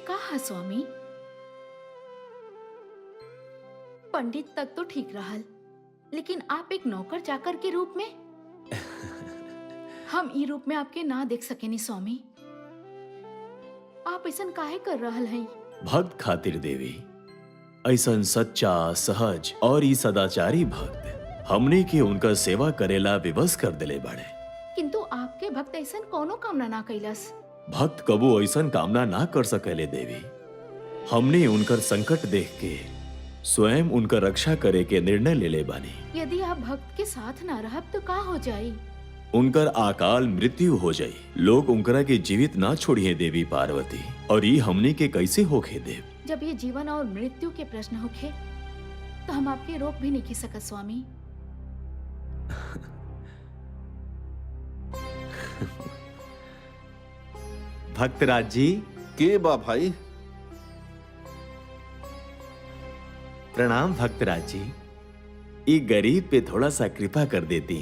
कहा स्वामी? पंडित तक तो ठीक रहल, लेकिन आप एक नौकर चाकर के रूप में हम ई रूप में आपके ना देख सकेनी स्वामी। आप ऐसन काहे कर रहल हैं? भक्त खातिर देवी, ऐसन सच्चा, सहज और ई सदाचारी भक्त हमने के उनका सेवा करेला विवश कर दिले बड़े। किंतु आपके भक्त ऐसन कोनो कामना ना कैलस। भक्त कबू ऐसन कामना ना कर सकेले देवी। हमने उनकर संकट देख के स्वयं उनका रक्षा करे के निर्णय ले ले बानी। यदि आप भक्त के साथ ना रहब तो का हो जाई? उनकर अकाल मृत्यु हो जाई। लोग उनकरा के जीवित ना छोड़िए देवी पार्वती, और ये हमने के कैसे होखे देव? जब ये जीवन और मृत्यु के प्रश्न होखे तो हम आपके रोक भी नहीं सकत स्वामी। भक्तराज जी। के बा भाई? प्रणाम भक्तराज जी। ये गरीब पे थोड़ा सा कृपा कर देती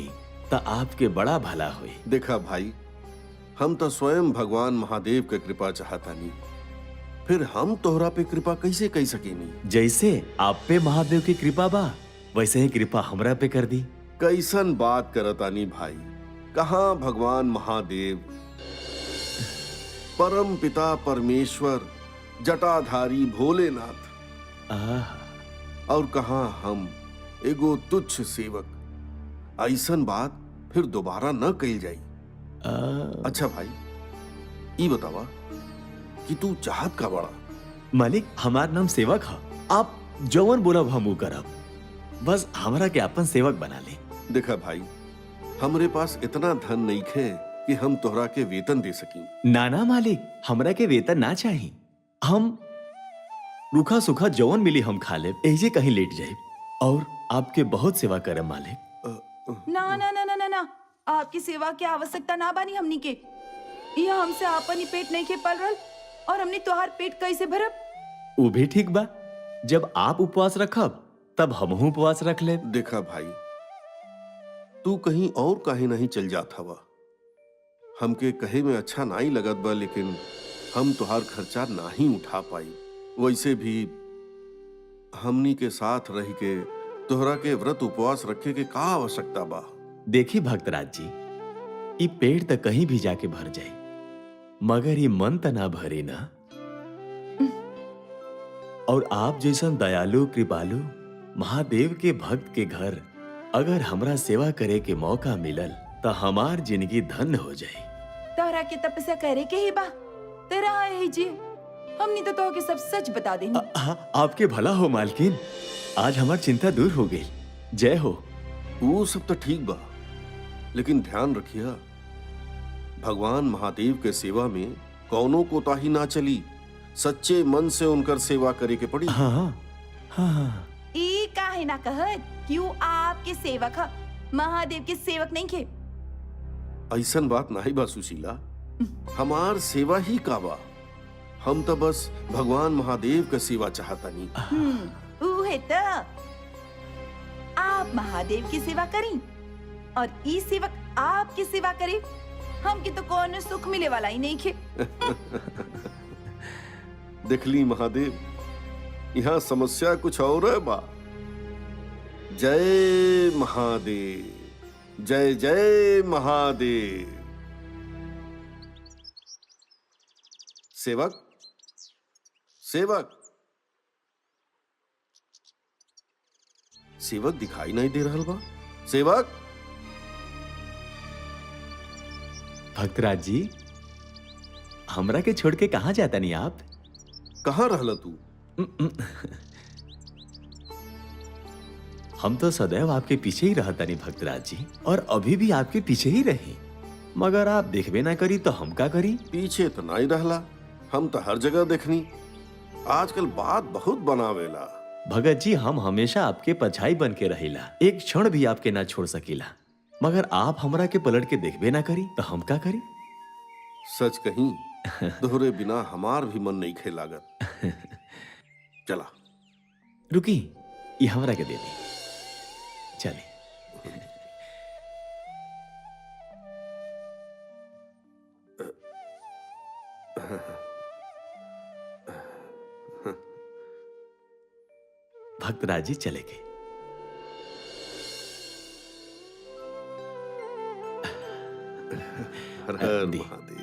तो आपके बड़ा भला हुई। देखा भाई, हम तो स्वयं भगवान महादेव के कृपा चाहता नहीं, फिर हम तोहरा पे कृपा कैसे कह सकेनी? जैसे आप पे महादेव की कृपा बा, वैसे ही कृपा हमरा पे कर दी। कैसन बात करतानी भाई? कहाँ भगवान महादेव, परम पिता परमेश्वर, जटाधारी भोलेनाथ, और कहाँ हम एगो तुच्छ सेवक। ऐसन बात फिर दोबारा न कही जाई। अच्छा भाई, ये बतावा कि तू चाहत का बड़ा? मालिक, हमार नाम सेवक है। आप जवन बोलब हम करब, बस हमरा के अपन सेवक बना ले। देखा भाई, हमरे पास इतना धन नहीं खे कि हम तोहरा के वेतन दे सकी। ना मालिक, हमरा के वेतन ना चाहिए। हम रूखा सूखा जवन मिली हम खा ले, ऐसे कहीं लेट जाए और आपके बहुत सेवा करे मालिक। ना ना ना ना ना ना, आपकी सेवा की आवश्यकता ना बानी हमनी के। यह हमसे आपन ही पेट नहीं के पल रहल, और हमने तोहार पेट कैसे भरब? वो भी ठीक बा, जब आप उपवास रखब तब हमहू उपवास रख ले। देखा भाई, तू कहीं और काहे नहीं चल जात हवा? हमके कहे में अच्छा नहीं लगत बा, लेकिन हम तुहार खर्चा नहीं उठा पाई। वैसे भी हमनी के साथ रह के तोहरा के व्रत उपवास रखे के का आवश्यकता बा? देखी भक्तराज जी, ये पेट तक कहीं भी जाके भर जाए, मगर ये मन त ना भरे ना। और आप जैसा दयालु कृपालु महादेव के भक्त के घर अगर हमरा सेवा करे के मौका मिलल तो हमार जिंदगी धन्य हो जाए। तोहरा के तपस्या करे के ही बा, तेरा है जी। हमने तो तोह के सब सच बता देनी। आपके भला हो मालकिन, आज हमार चिंता दूर हो गई। जय हो। वो सब तो ठीक बा, लेकिन ध्यान रखिया, भगवान महादेव के सेवा में कौनो कोताही ना चली। सच्चे मन से उनकर सेवा करे के पड़ी। हाँ। ई काहे ना कहत क्यों आपके सेवक है, महादेव के सेवक नहीं खे। ऐसन बात नहीं बा सुशीला, हमार सेवा ही का बा। हम तो बस भगवान महादेव का सेवा चाहता नहीं। उहे तो आप महादेव की सेवा करी और ई सेवक आपकी सेवा करे, हमके तो कौन सुख मिले वाला ही नहीं खे। देखली महादेव, यहाँ समस्या कुछ और है बा। जय महादेव, जय जय महादेव। सेवक, सेवक, सेवक दिखाई नहीं दे रहा बा। सेवक। भक्तराज जी, हमरा के छोड़ के कहाँ जाता नहीं आप? कहाँ रहला तू? हम तो सदैव आपके पीछे ही रहता नहीं भक्तराज जी, और अभी भी आपके पीछे ही रहे, मगर आप देखबे ना करी तो हम का करी? पीछे तो नहीं रहला, हम तो हर जगह देखनी। आजकल बात बहुत बनावेला। भगत जी, हम हमेशा आपके परछाई बन के रहेला, एक क्षण भी आपके ना छोड़ सकीला, मगर आप हमरा के पलट के देखबे ना करी तो हम का करी? सच कहीं दोहरे बिना हमार भी मन नहीं खे लागत। चला। रुकी, ये हमरा के दे दी। चले। भक्तराज जी चले गए। हर हर दी। महादेव।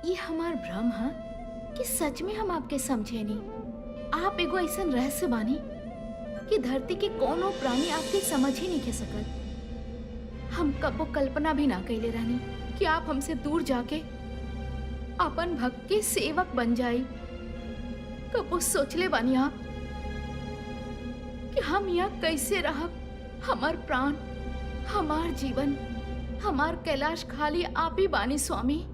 ये हमार भ्रम है कि सच में हम आपके समझे नहीं। आप एगो ऐसा रहस्य बानी कि धरती के कोनो प्राणी आपके समझ ही नहीं के सकत। हम कबो कल्पना भी ना कैले रहनी कि आप हमसे दूर जाके अपन भक्त के सेवक बन जाई। कबो सोचले बानी आप कि हम यहाँ कैसे रहब? हमार प्राण, हमार जीवन, हमार कैलाश खाली आप ही बानी स्वामी।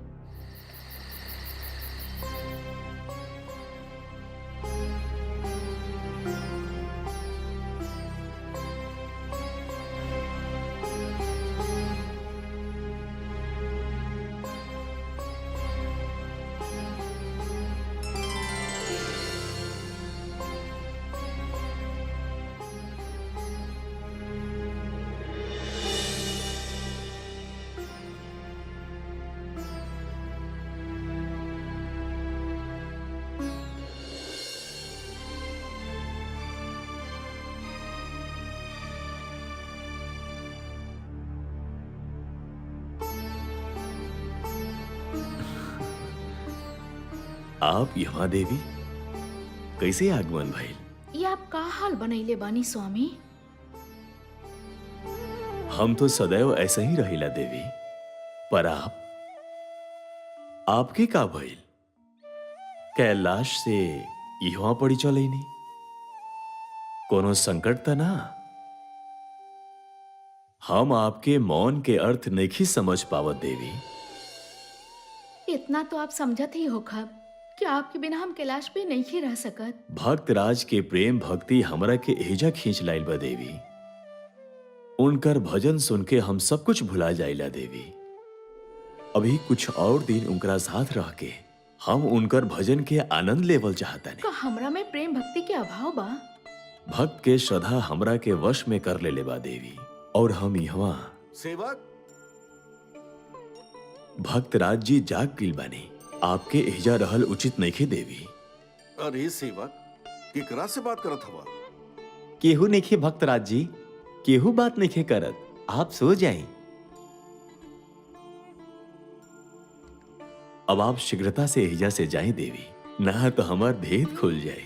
आप यहाँ देवी कैसे आगमन भइल? ये आप का हाल बनैले बानी स्वामी? हम तो सदैव ऐसे ही रहिला देवी, पर आपके का भइल? कैलाश से यहाँ पड़ी चलैनी? कोनो संकट त ना? हम आपके मौन के अर्थ नहीं समझ पावत देवी। इतना तो आप समझत ही हो खब कि आपके बिना हम कैलाश पे नहीं रह सकत। भक्तराज के प्रेम भक्ति हमरा के एजा खींच लाइल बा देवी। उनकर भजन सुन के हम सब कुछ भुला जाइला देवी। अभी कुछ और दिन उनकरा साथ रह के हम उनकर भजन के आनंद लेवल चाहतानी। का हमरा में प्रेम भक्ति के अभाव बा? भक्त के श्रद्धा हमरा के वश में कर ले बा देवी, और हम यहाँ सेवक, भक्तराज जी जाग गिल बानी। आपके एजा रहल उचित नइखे देवी। अरे सेवक, केकरा से बात करत हवा? केहू नइखे भक्तराज जी, केहू बात नइखे करत। आप सो जाएं। अब आप शीघ्रता से एजा से जाएं देवी, ना तो हमार भेद खुल जाए।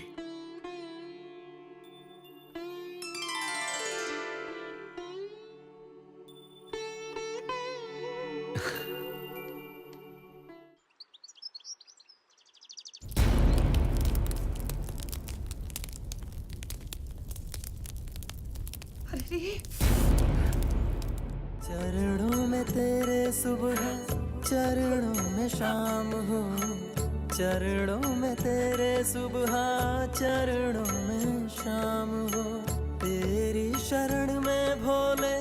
चरणों में तेरे सुबह, चरणों में शाम हो। चरणों में तेरे सुबह, चरणों में शाम हो। तेरी शरण में भोले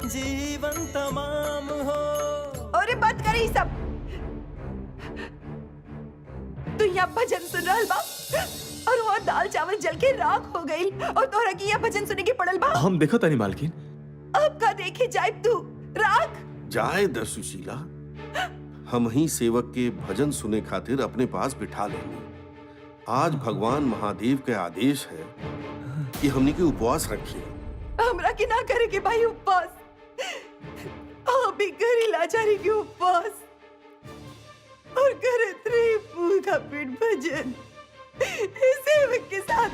जीवन तमाम हो। अरे बात करे ही सब। तू यहाँ भजन सुन रहल बा और वहाँ दाल चावल जल के राख हो गई और तोहरा की यहाँ भजन सुने की पड़ल बा। हम देखो तानी मालकिन। अब का देखे जाए तू राख। जाए द सुशीला, हम ही सेवक के भजन सुने खातिर अपने पास बिठा लेंगे। आज भगवान महादेव के आदेश है कि हमने के उपवास रखिए। हमरा के ना करे के भाई उपवास। अभी करी लाचारी के उपवास और करे त्री पूजा पीठ भजन सेवक के साथ।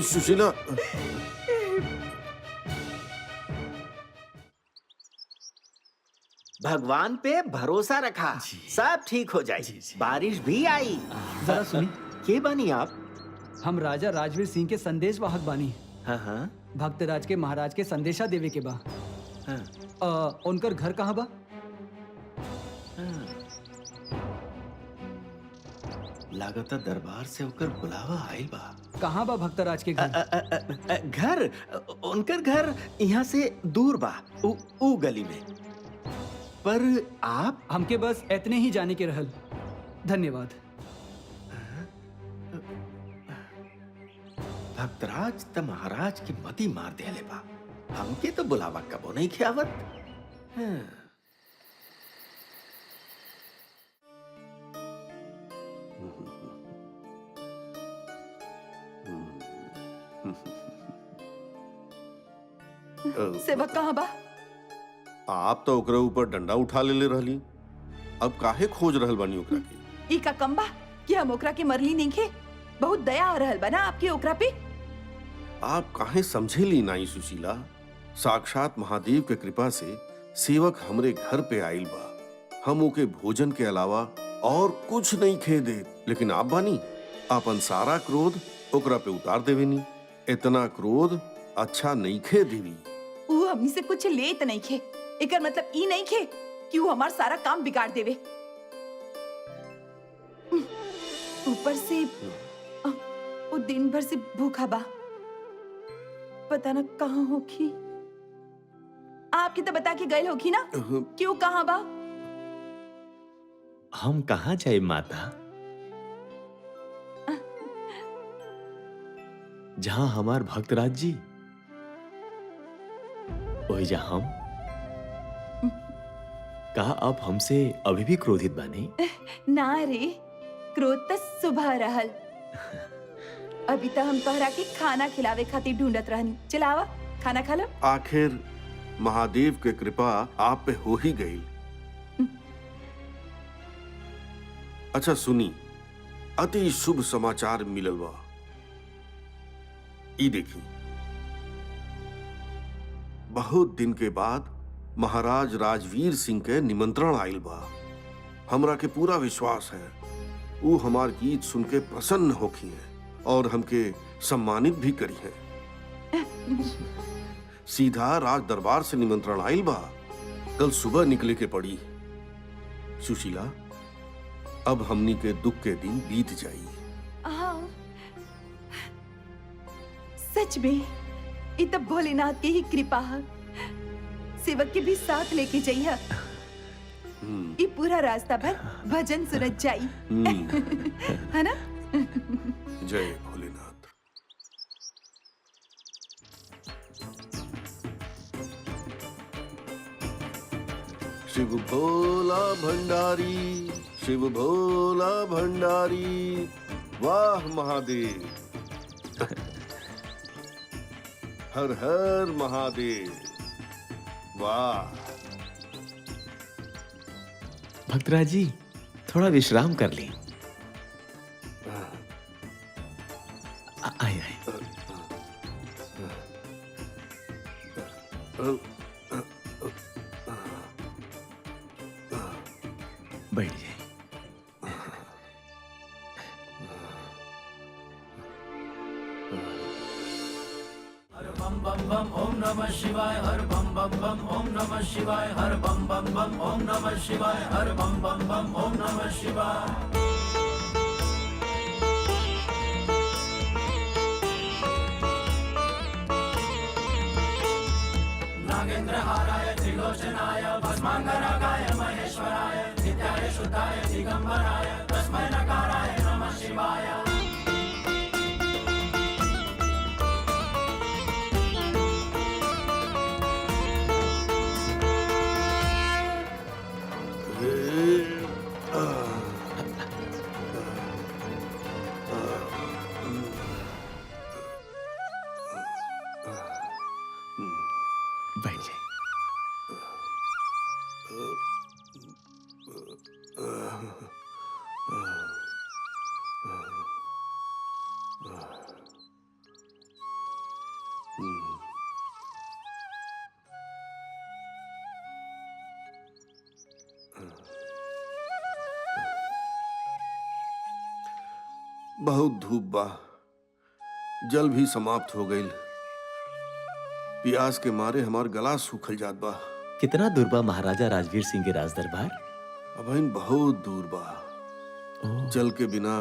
सुशीला, भगवान पे भरोसा रखा, सब ठीक हो जाए। बारिश भी आई। जरा सुनी। के बनी आप? हम राजा राजवीर सिंह के संदेश वाहक बानी। हाँ हाँ भक्तराज के महाराज के संदेशा देवे के बा। हाँ। उनकर घर कहाँ बा? लागता दरबार से होकर बुलावा आइल बा। कहाँ बा भक्तराज के घर? घर, उनकर घर यहाँ से दूर बा, ऊ गली में। पर आप? हमके बस इतने ही जाने के रहल। धन्यवाद। भक्तराज त महाराज की मती मार देले बा। हमके तो बुलावा कबो नहीं खियावत। हाँ। सेवक कहाँ बा? आप तो ओकरा ऊपर डंडा उठा ले रहली, अब काहे खोज रहल बानी ओकरा के? ई का कम बा कि हम ओकरा के मरली नहीं खे? बहुत दया आ रहल बा ना आपके ओकरा पे। आप काहे समझेली नाई सुशीला? साक्षात महादेव के कृपा से सेवक हमरे घर पे आइल बा। हम ओके भोजन के अलावा और कुछ नहीं खे दे, लेकिन आप बानी अपन सारा क्रोध ओकरा पे उतार देवेनी। इतना क्रोध अच्छा नहीं खे देवी। वो हमनी से कुछ लेत नहीं खे, एकर मतलब ई नहीं खे कि वो हमार सारा काम बिगाड़ देवे। ऊपर से वो दिन भर से भूखा बा, पता न कहाँ होखी। आपकी तो बता के गए होखी ना क्यों कहाँ बा? हम कहाँ जाए माता, जहां हमार भक्तराज जी वही जा हम। कहा आप हमसे अभी भी क्रोधित बानी? ना रे, क्रोध तो सुबह रहल। अभी तो हम तोहरा के खाना खिलावे खातिर ढूंढत रहनी। चलावा खाना खा लो। आखिर महादेव के कृपा आप पे हो ही गई। अच्छा सुनी, अति शुभ समाचार मिलल बा। ई देखी, बहुत दिन के बाद महाराज राजवीर सिंह के निमंत्रण आइल बा। हमरा के पूरा विश्वास है वो हमार गीत सुन के प्रसन्न होखी है और हमके सम्मानित भी करी है। सीधा राज दरबार से निमंत्रण आइल बा। कल सुबह निकले के पड़ी। सुशीला, अब हमनी के दुख के दिन बीत जाई। हाँ, सच में ये तो भोलेनाथ की ही कृपा है। सेवक के भी साथ लेके जाइए। ये पूरा रास्ता भर भजन सुनत जाई। है ना? जय भोलेनाथ। शिव भोला भंडारी, शिव भोला भंडारी, वाह महादेव, हर हर महादेव, वाह। भक्तराज जी थोड़ा विश्राम कर लें। आए आए। बैठ जाए। बैठ जाए। बहुत धूप बा, जल भी समाप्त हो गईल। प्यास के मारे हमार गला सूखल जात बा। कितना दूर बा महाराजा राजवीर सिंह के राज दरबार? अबहिन बहुत दूर बा। ओह, जल के बिना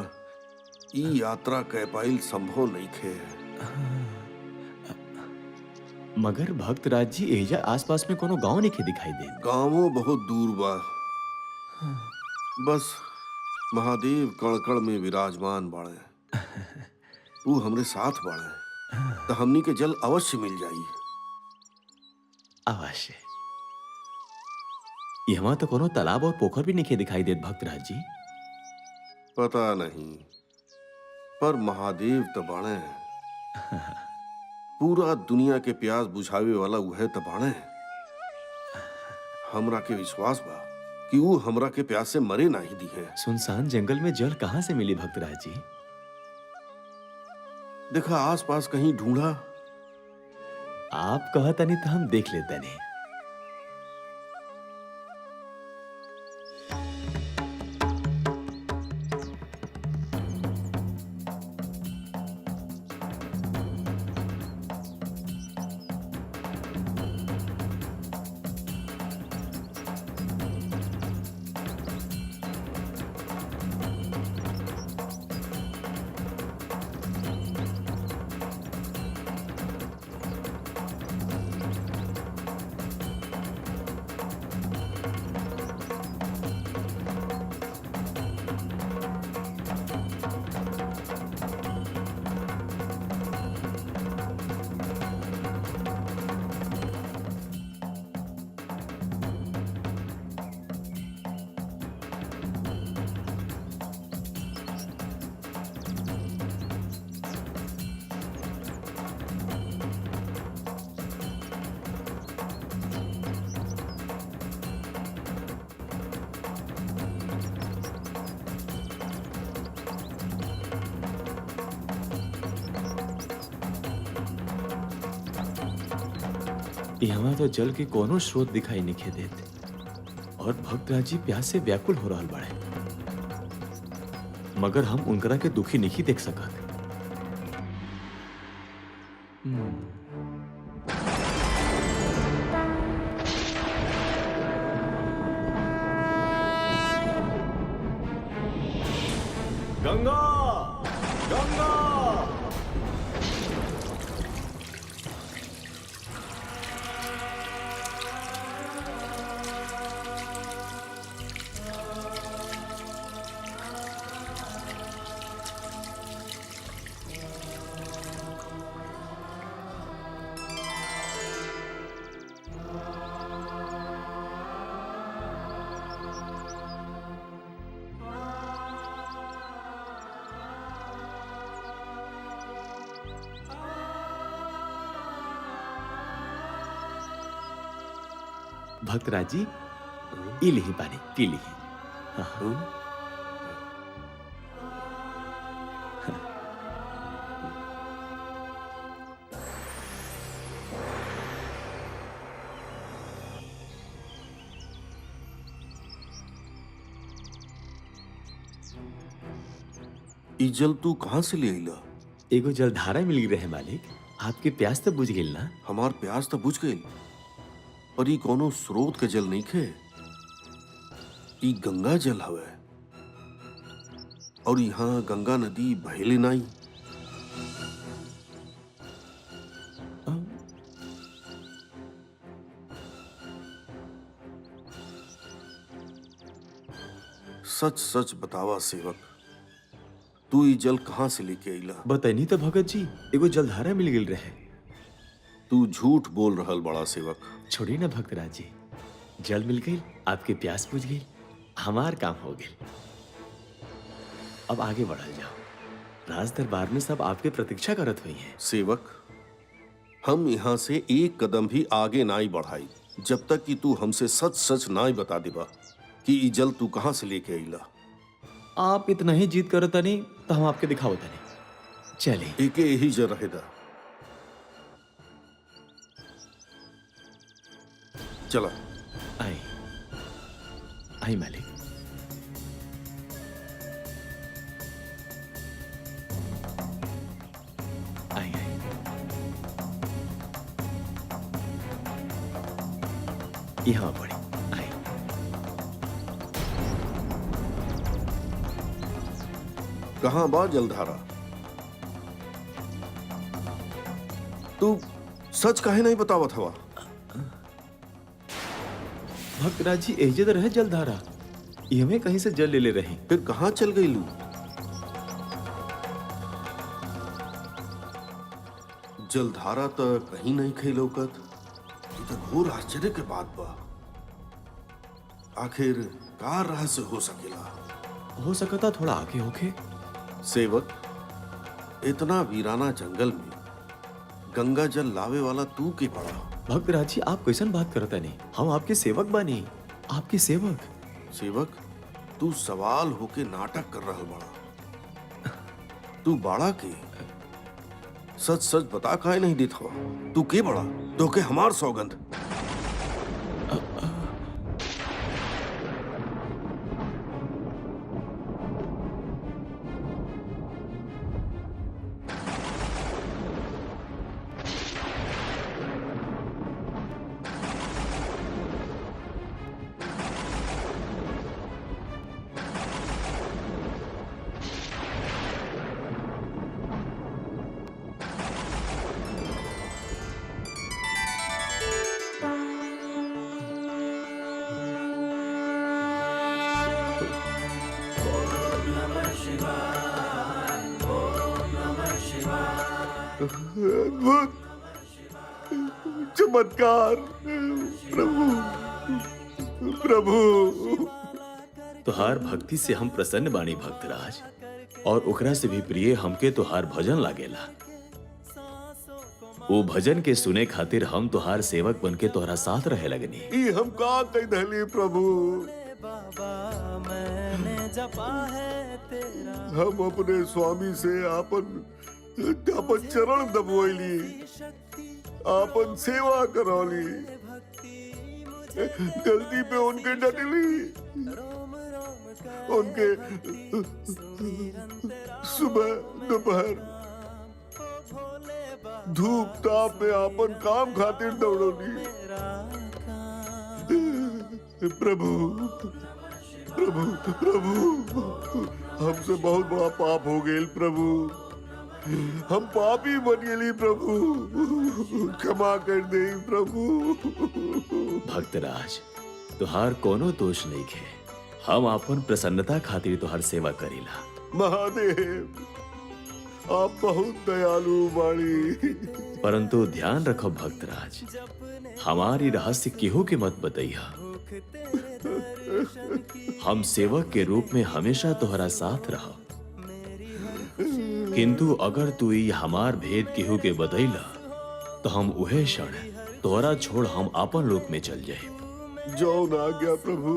ई यात्रा कह पाइल संभव नहीं खे। मगर भक्तराज जी एजा आसपास में कोनो गांव नहीं दिखाई दे। गांवों बहुत दूर बा। बस महादेव कण-कण में विराजमान बाड़े। वो हमरे साथ बाड़े, तो हमनी के जल अवश्य मिल जाई। अवश्य। यहाँ तो कोनो तालाब और पोखर भी नहीं दिखाई देत भक्तराज जी। पता नहीं, पर महादेव तो बाणे पूरा दुनिया के प्यास बुझावे वाला उहे तो बाणे। हमरा के विश्वास बा कि वो हमरा के प्यास से मरे नहीं दी है। सुनसान जंगल में जल कहाँ से मिली भक्तराज जी? देखा आसपास कहीं ढूंढा। आप कहता नहीं तो हम देख लेते नहीं। यहाँ तो जल के कोनो स्रोत दिखाई नहीं देते और भक्तराज जी प्यास से व्याकुल हो रहल बाड़े, मगर हम उनकरा के दुखी नहीं देख सकत। गंगा, गंगा। भक्तराज जी, ई लिही पानी, पी लिही। ई जल तू कहाँ से ले आइला? एगो जलधारा मिल रहे मालिक, आपके प्यास तो बुझ गेल ना? हमार प्यास तो बुझ गई, पर ई कोनो स्रोत के जल नहीं खे। ई गंगा जल हवे और यहाँ गंगा नदी बहेले नहीं। सच सच बतावा सेवक, तू ई जल कहाँ से लेके आइला? बताइनी तो भगत जी, एगो जलधारा मिल गेल रहे। तू झूठ बोल रहल बड़ा सेवक। छोड़ी ना भक्तराज जी, जल मिल गई, आपके प्यास बुझ गई, हमार काम हो गई। अब आगे बढ़ल जाओ, राज दरबार में सब आपके प्रतीक्षा करत हुई हैं। सेवक, हम यहाँ से एक कदम भी आगे नाई बढ़ाई जब तक कि तू हमसे सच सच नाई बता देबा कि ई जल तू कहाँ से लेके आइला। आप इतना ही जीत करता नहीं तो हम आपके दिखावता नहीं। चलिए। एके यही जल रहेदा। चला। आई आई मालिक। आई आई। यहाँ पड़ी। आई। कहाँ बा जलधारा? तू सच काहे नहीं बतावत हवा? भक्तराज जी, एजे तो रहे जलधारा, ये हमें कहीं से जल ले रहे। फिर कहाँ चल गई लू? जलधारा तो कहीं नहीं खे लौकत। तो घोर आश्चर्य के बात बा। आखिर का रहस्य हो सकेला? हो सकता थोड़ा आगे होके। सेवक, इतना वीराना जंगल में गंगा जल लावे वाला तू के पड़ा? भक्तराज जी, आप कैसन बात करता नहीं? हम आपके सेवक बानी, आपके सेवक। सेवक, तू सवाल होके नाटक कर रहा बड़ा। तू बाड़ा के सच सच बता काहे नहीं देत हवा? तू के बड़ा? तो के हमार सौगंध। अद्भुत चमत्कार प्रभु, प्रभु। तुहार भक्ति से हम प्रसन्न बानी भक्तराज, और ओकरा से भी प्रिय हमके तुहार भजन लागेला। वो भजन के सुने खातिर हम तुहार सेवक बनके तोहरा साथ रहे लगनी। ई हम का कह दहली प्रभु? बाबा मैंने जपा है तेरा, हम अपने स्वामी से आपन चरण दबोली, आपन सेवा करौली, गलती पे उनके डटली, उनके सुबह दोपहर धूप ताप में आपन काम खातिर दौड़ोली। प्रभु, प्रभु, प्रभु, हमसे बहुत बड़ा पाप हो गए प्रभु। हम पापी बन गए प्रभु, क्षमा कर दे प्रभु। भक्तराज, तुहार कोनो दोष नहीं है। हम अपन प्रसन्नता खातिर तुहार सेवा करीला। महादेव, आप बहुत दयालु बाड़ी। परंतु ध्यान रखो भक्तराज, हमारी रहस्य केहू के मत बतैया। हम सेवक के रूप में हमेशा तोहरा साथ रहो, किंतु अगर तू ई हमार भेद केहू के बतैला तो हम उहे क्षण तोहरा छोड़ हम आपन लोक में चल जाए। जो ना गया प्रभु।